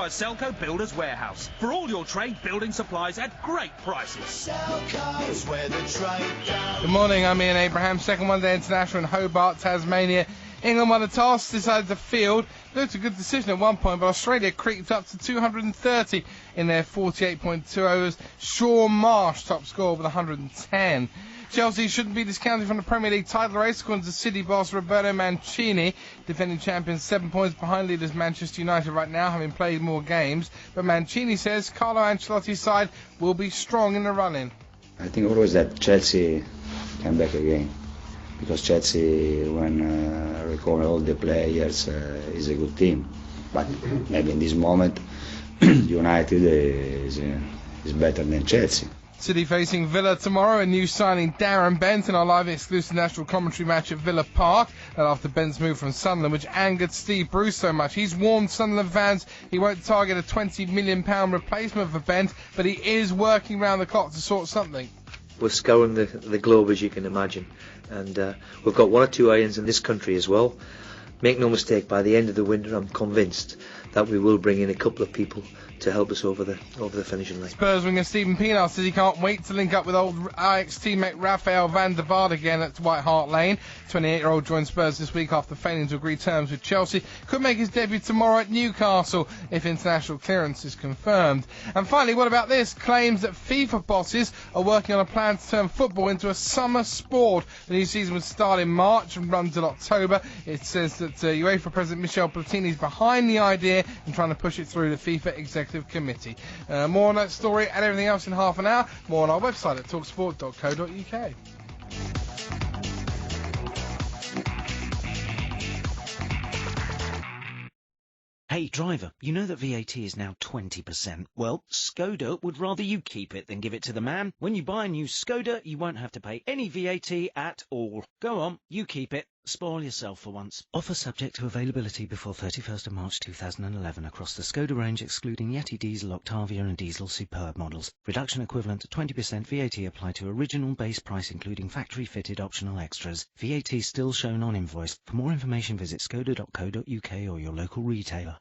by Selco Builders Warehouse. For all your trade building supplies at great prices. Selco's where the trade goes. Good morning, I'm Ian Abraham. Second one day international in Hobart, Tasmania. England won the toss, decided to field. Looked a good decision at one point, but Australia creeped up to 230 in their 48.2 overs. Shaun Marsh top score with 110. Chelsea shouldn't be discounted from the Premier League title race, according to City boss Roberto Mancini. Defending champions 7 points behind leaders Manchester United right now, having played more games. But Mancini says Carlo Ancelotti's side will be strong in the run-in. I think always that Chelsea came back again. Because Chelsea, when recall all the players, is a good team. But maybe in this moment, United is better than Chelsea. City facing Villa tomorrow. A new signing, Darren Bent, in our live exclusive national commentary match at Villa Park. That after Bent's move from Sunderland, which angered Steve Bruce so much. He's warned Sunderland fans he won't target a £20 million replacement for Bent, but he is working round the clock to sort something. We're scouring the globe, as you can imagine, and we've got 1 or 2 irons in this country as well. Make no mistake, by the end of the winter I'm convinced that we will bring in a couple of people to help us over the finishing line. Spurs winger Stephen Pienaar says he can't wait to link up with old Ajax teammate Rafael van der Vaart again at White Hart Lane. 28-year-old joined Spurs this week after failing to agree terms with Chelsea. Could make his debut tomorrow at Newcastle if international clearance is confirmed. And finally, what about this? Claims that FIFA bosses are working on a plan to turn football into a summer sport. The new season will start in March and run till October. It says that UEFA President Michel Platini is behind the idea and trying to push it through the FIFA Executive Committee. More on that story and everything else in half an hour. More on our website at talksport.co.uk. Hey driver, you know that VAT is now 20%. Well, Skoda would rather you keep it than give it to the man. When you buy a new Skoda, you won't have to pay any VAT at all. Go on, you keep it. Spoil yourself for once. Offer subject to availability before 31st of March 2011 across the Skoda range, excluding Yeti Diesel, Octavia and Diesel Superb models. Reduction equivalent to 20% VAT applied to original base price, including factory-fitted optional extras. VAT still shown on invoice. For more information, visit skoda.co.uk or your local retailer.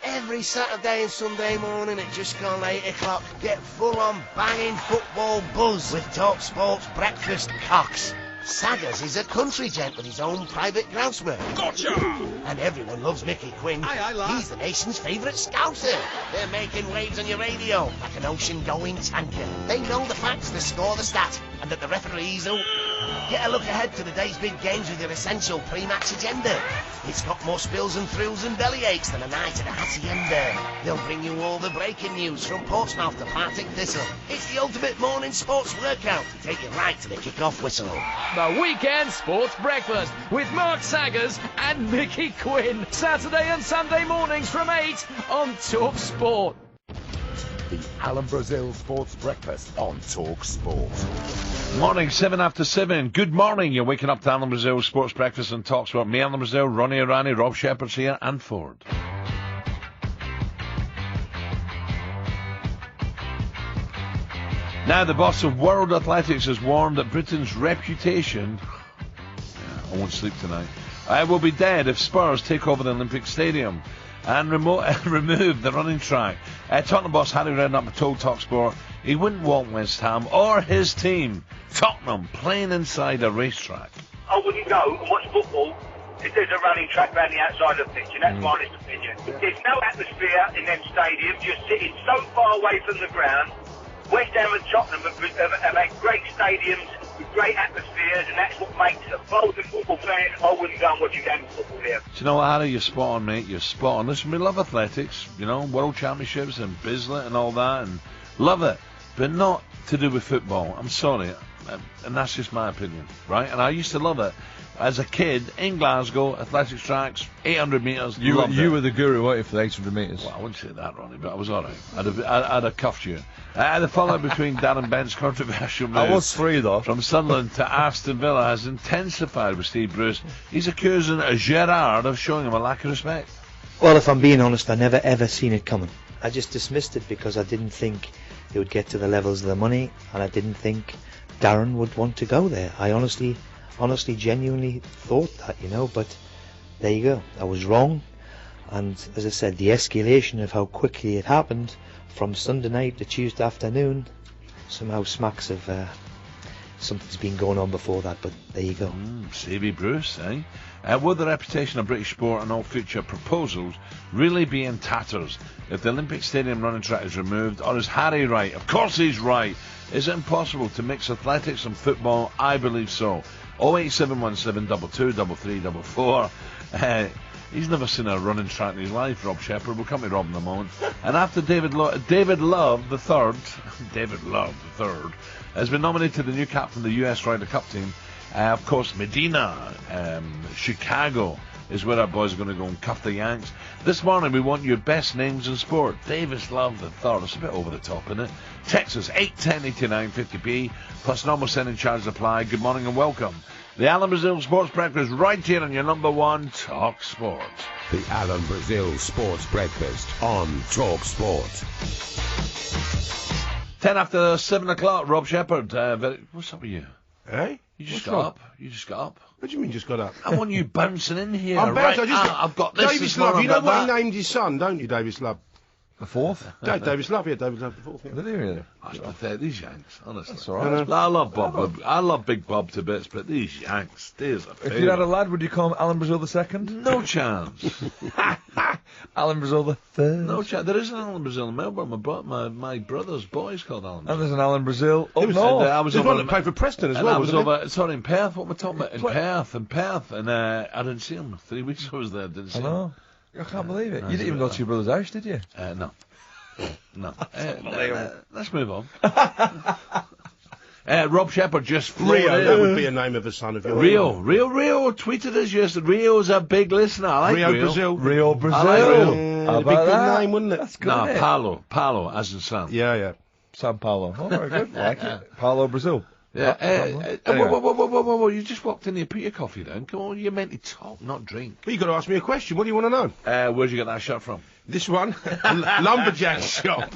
Every Saturday and Sunday morning at just gone 8 o'clock, get full-on banging football buzz with talkSPORT's Breakfast Cocks. Saggers is a country gent with his own private groundsman. Gotcha! And everyone loves Mickey Quinn. Aye, lad. He's the nation's favourite scouser. They're making waves on your radio like an ocean-going tanker. They know the facts, the score, the stat, and that the referees will... Get a look ahead to the day's big games with your essential pre-match agenda. It's got more spills and thrills and bellyaches than a night at a hacienda. They'll bring you all the breaking news from Portsmouth to Partick Thistle. It's the ultimate morning sports workout to take you right to the kick-off whistle. The Weekend Sports Breakfast with Mark Saggers and Mickey Quinn. Saturday and Sunday mornings from 8 on talkSPORT. The Alan Brazil Sports Breakfast on talkSPORT. Morning, 7 after 7. Good morning. You're waking up to Alan Brazil Sports Breakfast on talkSPORT. Me, Alan Brazil, Ronnie Irani, Rob Shepherd's here, and Ford. Now, the boss of World Athletics has warned that Britain's reputation, I won't sleep tonight, will be dead if Spurs take over the Olympic Stadium and remove the running track. Tottenham boss Harry Redknapp told talkSPORT he wouldn't want West Ham or his team, Tottenham, playing inside a racetrack. I wouldn't go and watch football if there's a running track around the outside of the pitch, and that's my honest opinion. There's no atmosphere in them stadiums. You're sitting so far away from the ground. West Ham and Tottenham have had great stadiums with great atmospheres, and that's what makes a bold football fan. I wouldn't go and watch a game of football here. Do you know what, Harry? You're spot on, mate. You're spot on. Listen, we love athletics, you know, World Championships and Bislett and all that, and love it, but not to do with football. I'm sorry, and that's just my opinion, right? And I used to love it. As a kid, in Glasgow, athletics tracks, 800 metres, You were the guru, weren't you, for the 800 metres? Well, I wouldn't say that, Ronnie, but I was all right. I'd have cuffed you. The fallout between Darren Bent's controversial move I was free, though. from Sunderland to Aston Villa has intensified with Steve Bruce. He's accusing Gerrard of showing him a lack of respect. Well, if I'm being honest, I never ever seen it coming. I just dismissed it because I didn't think it would get to the levels of the money, and I didn't think Darren would want to go there. I honestly, genuinely thought that, you know, but there you go. I was wrong. And as I said, the escalation of how quickly it happened from Sunday night to Tuesday afternoon somehow smacks of something's been going on before that, but there you go. Savvy Bruce, eh? Will the reputation of British sport and all future proposals really be in tatters if the Olympic Stadium running track is removed, or is Harry right? Of course he's right. Is it impossible to mix athletics and football? I believe so. 08717 22 33 44. He's never seen a running track in his life, Rob Shepherd. We'll come to Rob in a moment. And after David Love the third, has been nominated to the new captain of the US Ryder Cup team. Of course, Medina, Chicago is where our boys are going to go and cuff the Yanks. This morning we want your best names in sport. Davis Love the third. It's a bit over the top, isn't it? Texas 81089 50p plus normal sending charges apply. Good morning and welcome. The Alan Brazil Sports Breakfast right here on your number one Talk Sport. The Alan Brazil Sports Breakfast on Talk Sport. 10 after 7 o'clock, Rob Shepherd. What's up with you? Hey? You just got up. You just got up. What do you mean just got up? I want you bouncing in here. I'm right. bouncing. I've got this. Davis Love. You know what he named his son, don't you, Davis Love? The fourth? Davis Love, yeah, Davis Love the fourth. Yeah. Did he really? That's pathetic. These Yanks, honestly. That's all right. I love Bob. I love Big Bob to bits, but these Yanks, there's a If you had a lad, would you call him Alan Brazil II? No chance. Alan Brazil III? No chance. There is an Alan Brazil in Melbourne. My brother's boy's called Alan Brazil. And there's an Alan Brazil up north. I was There's over one that played for Preston as well, wasn't there? Sorry, in Perth. What am I talking about? In Perth. And I didn't see him. 3 weeks I was there. Didn't see him. I know. I can't believe it. You didn't even go to your brother's house, did you? No. No. Let's move on. Rob Shepherd just Rio, that would be a name of a son of yours. Rio tweeted us yesterday. Rio's a big listener. I like Rio. Rio Brazil. I like Rio. It'd be a good name, wouldn't it? That's good, isn't it? Paulo, as in Sam. Yeah. San Paulo. Oh, very good. Like it. Paulo Brazil. Yeah. Whoa, you just walked in here, put your coffee down. Come on, you're meant to talk, not drink. Well, you got to ask me a question. What do you want to know? Where'd you get that shirt from? This one, lumberjack shop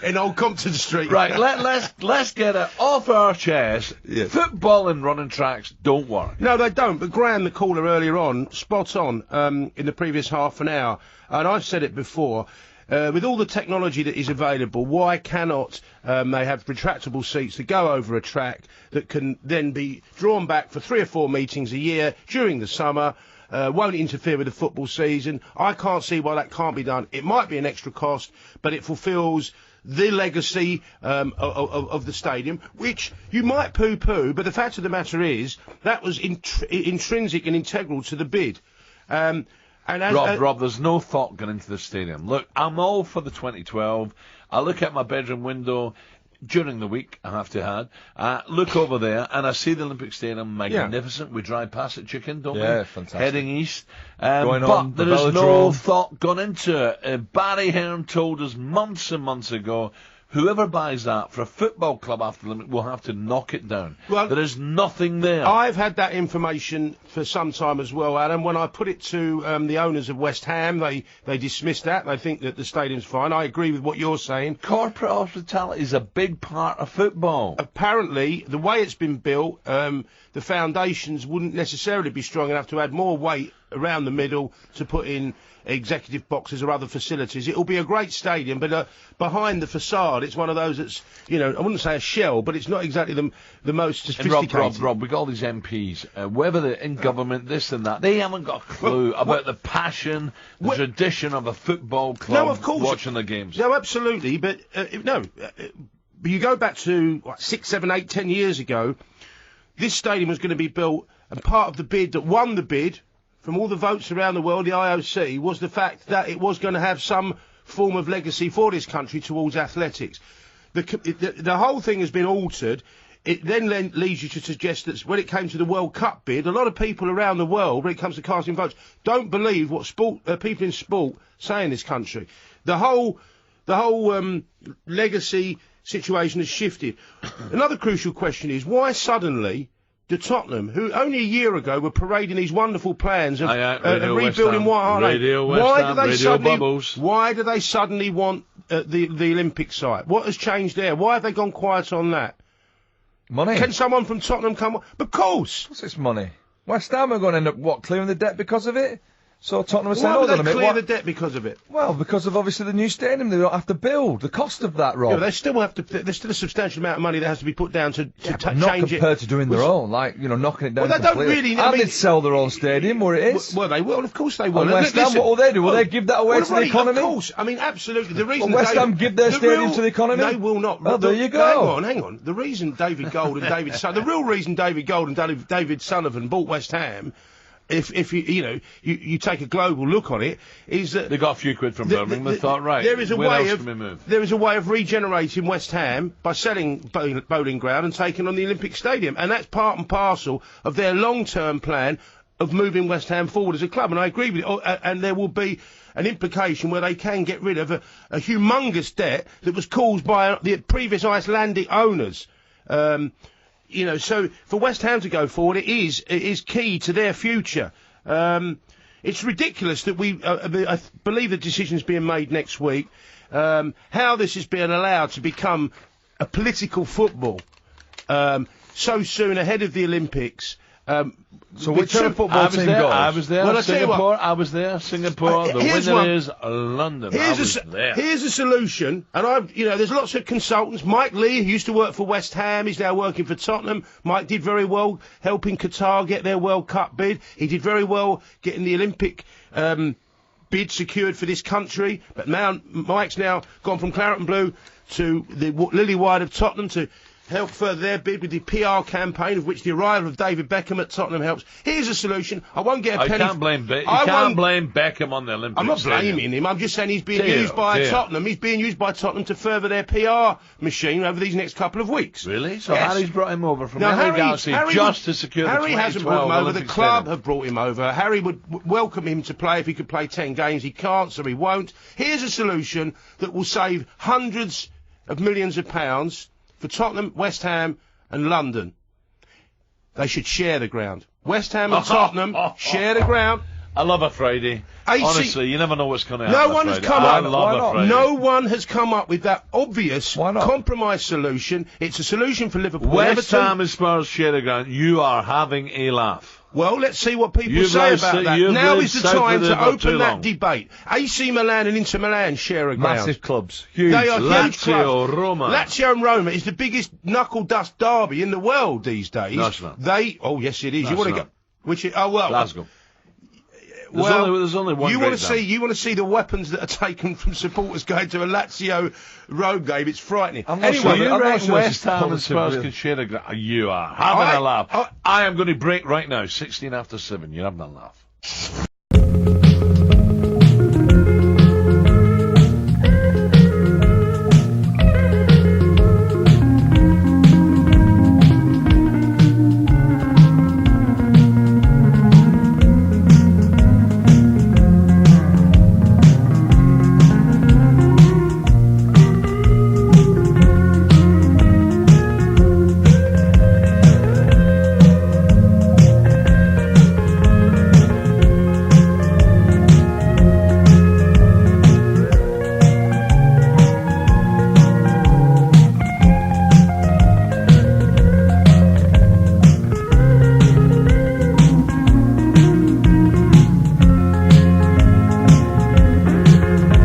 in Old Compton Street. Right, let's get it off our chest. Yes. Football and running tracks don't work. No, they don't. But Graham, the caller earlier on, spot on in the previous half an hour, and I've said it before. With all the technology that is available, why cannot they have retractable seats that go over a track that can then be drawn back for 3 or 4 meetings a year during the summer? Won't interfere with the football season. I can't see why that can't be done. It might be an extra cost, but it fulfills the legacy of the stadium, which you might poo-poo, but the fact of the matter is that was intrinsic and integral to the bid. Rob, there's no thought going into the stadium. Look, I'm all for the 2012. I look at my bedroom window during the week, I have to add. Look over there, and I see the Olympic Stadium, magnificent. We drive past it, Chicken, don't we? Yeah, fantastic. Heading east. Going but on, there is no thought gone into it. Barry Hearn told us months and months ago, whoever buys that for a football club after the Olympics will have to knock it down. Well, there is nothing there. I've had that information for some time as well, Adam. When I put it to the owners of West Ham, they dismissed that. They think that the stadium's fine. I agree with what you're saying. Corporate hospitality is a big part of football. Apparently, the way it's been built, the foundations wouldn't necessarily be strong enough to add more weight around the middle to put in executive boxes or other facilities. It'll be a great stadium, but behind the facade, it's one of those that's, I wouldn't say a shell, but it's not exactly the most sophisticated. And Rob, we got all these MPs, whether they're in government, this and that, they haven't got a clue about the passion, the tradition of a football club watching the games. No, absolutely, but you go back to 6, 7, 8, 10 years ago, this stadium was going to be built, and part of the bid that won the bid from all the votes around the world, the IOC, was the fact that it was going to have some form of legacy for this country towards athletics. The whole thing has been altered. It then leads you to suggest that when it came to the World Cup bid, a lot of people around the world, when it comes to casting votes, don't believe what people in sport say in this country. The whole legacy situation has shifted. Another crucial question is, why suddenly do Tottenham, who only a year ago were parading these wonderful plans of rebuilding White Hart Lane, why do they suddenly want the Olympic site? What has changed there? Why have they gone quiet on that? Money. Can someone from Tottenham come? Of course. What's this money? West Ham are going to end up, clearing the debt because of it? So Tottenham are saying, Why hold would on a they minute. clear what- the debt because of it? Well, because of obviously the new stadium they don't have to build. The cost of that, Rob. Yeah, but they still have to. There's still a substantial amount of money that has to be put down to But change not it. compared to doing their Which- own, like, knocking it down Well, they don't completely. really- And I mean- they'd sell their own stadium where it is. Well, they will. Of course they will. And West Ham, Listen, what will they do? Will they give that away to the right, economy? Of course. I mean, absolutely. The reason Will West David- Ham give their the stadium real- to the economy? They will not. Well, there you go. Hang on. The reason David Gold and David the real reason David Gold and David Sullivan bought West Ham, if you take a global look on it, is that They got a few quid from Birmingham. They thought, right, there is a where way else of can we move? there is a way of regenerating West Ham by selling Bowling Ground and taking on the Olympic Stadium, and that's part and parcel of their long-term plan of moving West Ham forward as a club. And I agree with it. And there will be an implication where they can get rid of a humongous debt that was caused by the previous Icelandic owners. So for West Ham to go forward, it is key to their future. It's ridiculous that I believe the decision's being made next week. How this is being allowed to become a political football so soon ahead of the Olympics. So which other football team goes? I was there. Well, I tell you what, Singapore. I was there. Singapore. The here's winner one. is London. I was there. Here's a solution, and there's lots of consultants. Mike Lee, who used to work for West Ham, he's now working for Tottenham. Mike did very well helping Qatar get their World Cup bid. He did very well getting the Olympic bid secured for this country. But now Mike's now gone from Claret and Blue to the Lily White of Tottenham to help further their bid with the PR campaign, of which the arrival of David Beckham at Tottenham helps. Here's a solution. I won't get a penny. You can't blame Beckham on the Olympics. I'm not blaming him. I'm just saying he's being used by Tottenham. He's being used by Tottenham to further their PR machine over these next couple of weeks. Really? So Yes. Harry's brought him over from Now, LA Galaxy just to secure the Harry 2012 hasn't brought him over. Olympic The club Stadium. have brought him over. Harry would welcome him to play if he could play 10 games. He can't, so he won't. Here's a solution that will save hundreds of millions of pounds for Tottenham, West Ham and London. They should share the ground. West Ham and Tottenham share the ground. I love a Friday. Honestly, you never know what's going to happen. No one has come up. No one has come up with that obvious compromise solution. It's a solution for Liverpool. West Everton. Ham and Spurs share the ground. You are having a laugh. Well, let's see what people say about that. Now is the time to open that debate. AC Milan and Inter Milan share a ground. Massive clubs. Huge. They are huge clubs. Roma. Lazio and Roma is the biggest knuckle dust derby in the world these days. No, it's not. Oh, yes, it is. No, you want it's to not. go? Which? Well, Glasgow. There's only one. You want to see the weapons that are taken from supporters going to a Lazio Rome game. It's frightening. Anyway, you reckon West Ham and Spurs can share a ground? You are having a laugh. I am going to break right now. 16 after 7. You're having a laugh.